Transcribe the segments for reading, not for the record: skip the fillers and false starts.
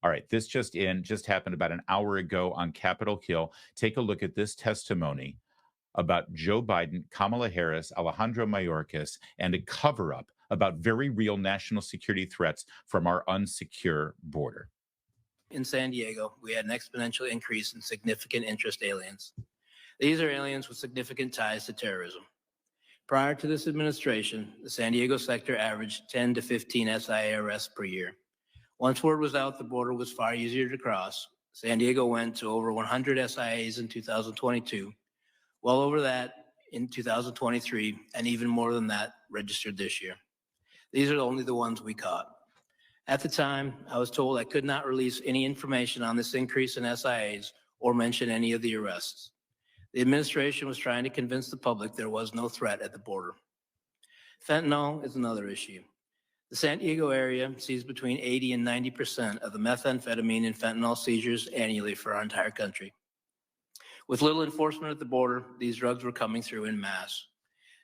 All right, this just happened about an hour ago on Capitol Hill. Take a look at this testimony about Joe Biden, Kamala Harris, Alejandro Mayorkas, and a cover up about very real national security threats from our unsecure border. In San Diego, we had an exponential increase in significant interest aliens. These are aliens with significant ties to terrorism. Prior to this administration, the San Diego sector averaged 10 to 15 SIA arrests per year. Once word was out the border was far easier to cross, San Diego went to over 100 SIAs in 2022, well over that in 2023, and even more than that registered this year. These are only the ones we caught. At the time, I was told I could not release any information on this increase in SIAs or mention any of the arrests. The administration was trying to convince the public there was no threat at the border. Fentanyl is another issue. The San Diego area sees between 80 and 90% of the methamphetamine and fentanyl seizures annually for our entire country. With little enforcement at the border, these drugs were coming through in mass.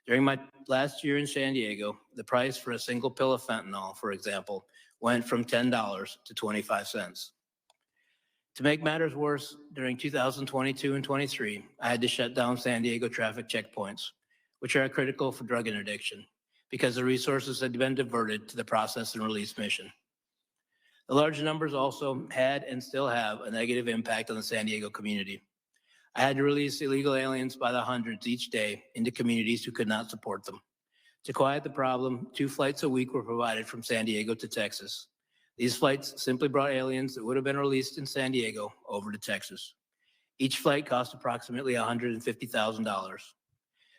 During my last year in San Diego, the price for a single pill of fentanyl, for example, went from $10 to 25 cents. To make matters worse, during 2022 and 23, I had to shut down San Diego traffic checkpoints, which are critical for drug interdiction, because the resources had been diverted to the process and release mission. The large numbers also had and still have a negative impact on the San Diego community. I had to release illegal aliens by the hundreds each day into communities who could not support them. To quiet the problem, 2 flights a week were provided from San Diego to Texas. These flights simply brought aliens that would have been released in San Diego over to Texas. Each flight cost approximately $150,000.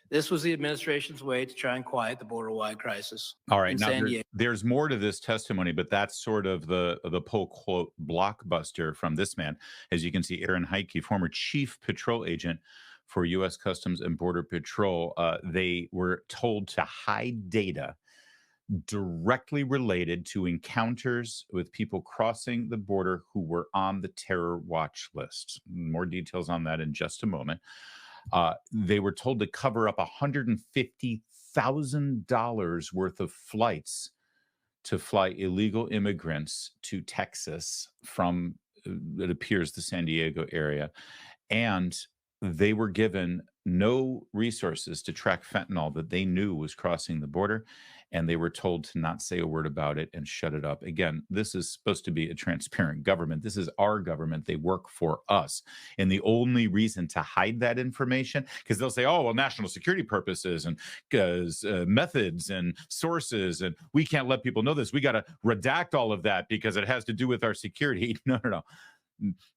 This was the administration's way to try and quiet the border-wide crisis. All right, now there's more to this testimony, but that's sort of the pull quote blockbuster from this man. As you can see, Aaron Heike, former chief patrol agent for U.S. Customs and Border Patrol, they were told to hide data directly related to encounters with people crossing the border who were on the terror watch list. More details on that in just a moment. They were told to cover up $150,000 worth of flights to fly illegal immigrants to Texas from, it appears, the San Diego area. And they were given no resources to track fentanyl that they knew was crossing the border, and they were told to not say a word about it and shut it up. Again, this is supposed to be a transparent government. This is our government. They work for us. And the only reason to hide that information, because they'll say, oh, well, national security purposes and methods and sources, and we can't let people know this. We got to redact all of that because it has to do with our security. No.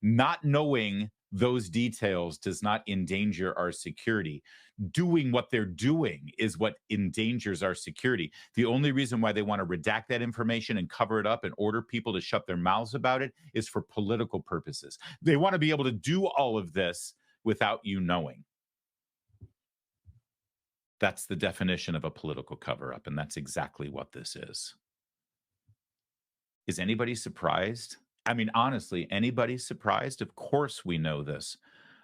Not knowing those details does not endanger our security. Doing what they're doing is what endangers our security. The only reason why they want to redact that information and cover it up and order people to shut their mouths about it is for political purposes. They want to be able to do all of this without you knowing. That's the definition of a political cover-up, and that's exactly what this is. Is anybody surprised? I mean, honestly, anybody surprised? Of course we know this.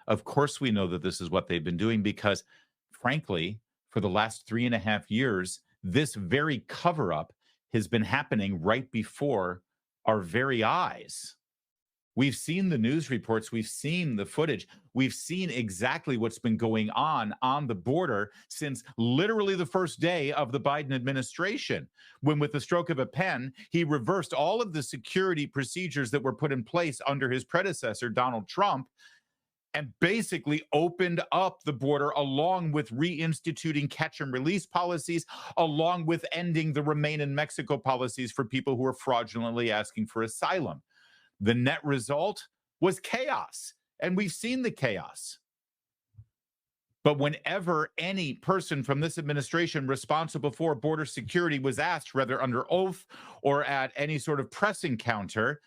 Of course we know that this is what they've been doing because, frankly, for the last 3.5 years, this very cover-up has been happening right before our very eyes. We've seen the news reports. We've seen the footage. We've seen exactly what's been going on the border since literally the first day of the Biden administration, when with the stroke of a pen, he reversed all of the security procedures that were put in place under his predecessor, Donald Trump, and basically opened up the border along with reinstituting catch and release policies, along with ending the Remain in Mexico policies for people who are fraudulently asking for asylum. The net result was chaos, and we've seen the chaos. But whenever any person from this administration responsible for border security was asked, whether under oath or at any sort of press encounter,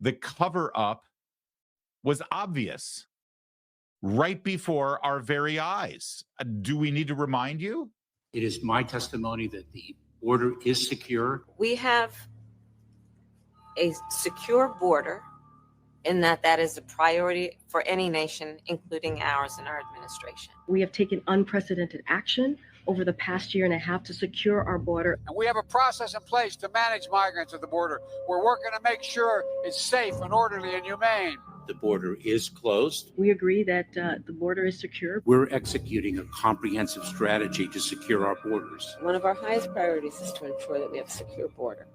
the cover-up was obvious right before our very eyes. Do we need to remind you? It is my testimony that the border is secure. We have a secure border in that is a priority for any nation, including ours and our administration. We have taken unprecedented action over the past year and a half to secure our border. And we have a process in place to manage migrants at the border. We're working to make sure it's safe and orderly and humane. The border is closed. We agree that the border is secure. We're executing a comprehensive strategy to secure our borders. One of our highest priorities is to ensure that we have a secure border.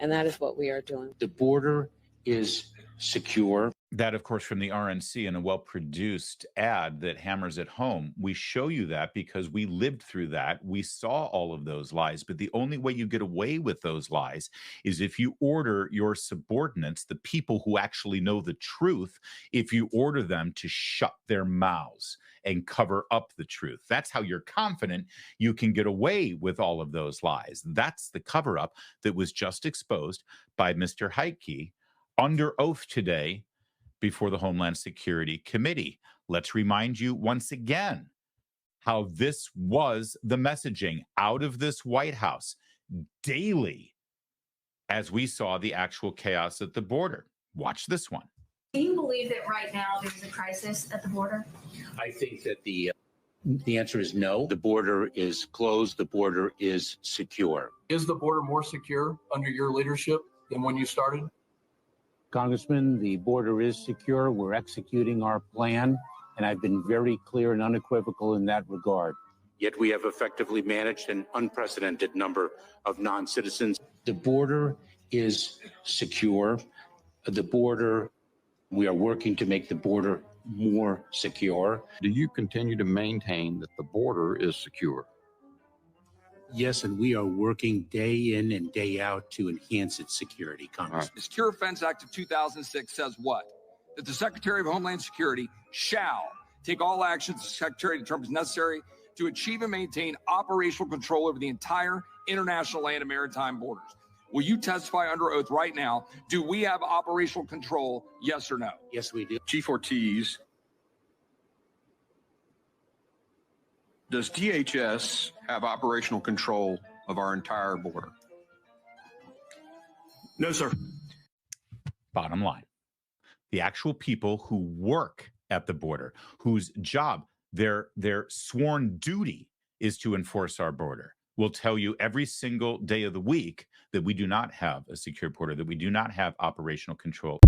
And that is what we are doing. The border is secure. That, of course, from the RNC in a well-produced ad that hammers it home. We show you that because we lived through that. We saw all of those lies. But the only way you get away with those lies is if you order your subordinates, the people who actually know the truth, if you order them to shut their mouths and cover up the truth. That's how you're confident you can get away with all of those lies. That's the cover-up that was just exposed by Mr. Heitke under oath today before the Homeland Security Committee. Let's remind you once again how this was the messaging out of this White House daily as we saw the actual chaos at the border. Watch this one. Do you believe that right now there's a crisis at the border? I think that the answer is no. The border is closed. The border is secure. Is the border more secure under your leadership than when you started? Congressman, the border is secure. We're executing our plan, and I've been very clear and unequivocal in that regard. Yet we have effectively managed an unprecedented number of non-citizens. The border is secure. The border, we are working to make the border more secure. Do you continue to maintain that the border is secure? Yes, and we are working day in and day out to enhance its security, Congress. The Secure Defense Act of 2006 says what? That the Secretary of Homeland Security shall take all actions the Secretary determines necessary to achieve and maintain operational control over the entire international land and maritime borders. Will you testify under oath right now? Do we have operational control? Yes or no? Yes, we do. Chief Ortiz, does DHS have operational control of our entire border? No, sir. Bottom line, the actual people who work at the border, whose job, their sworn duty is to enforce our border, will tell you every single day of the week that we do not have a secure border, that we do not have operational control.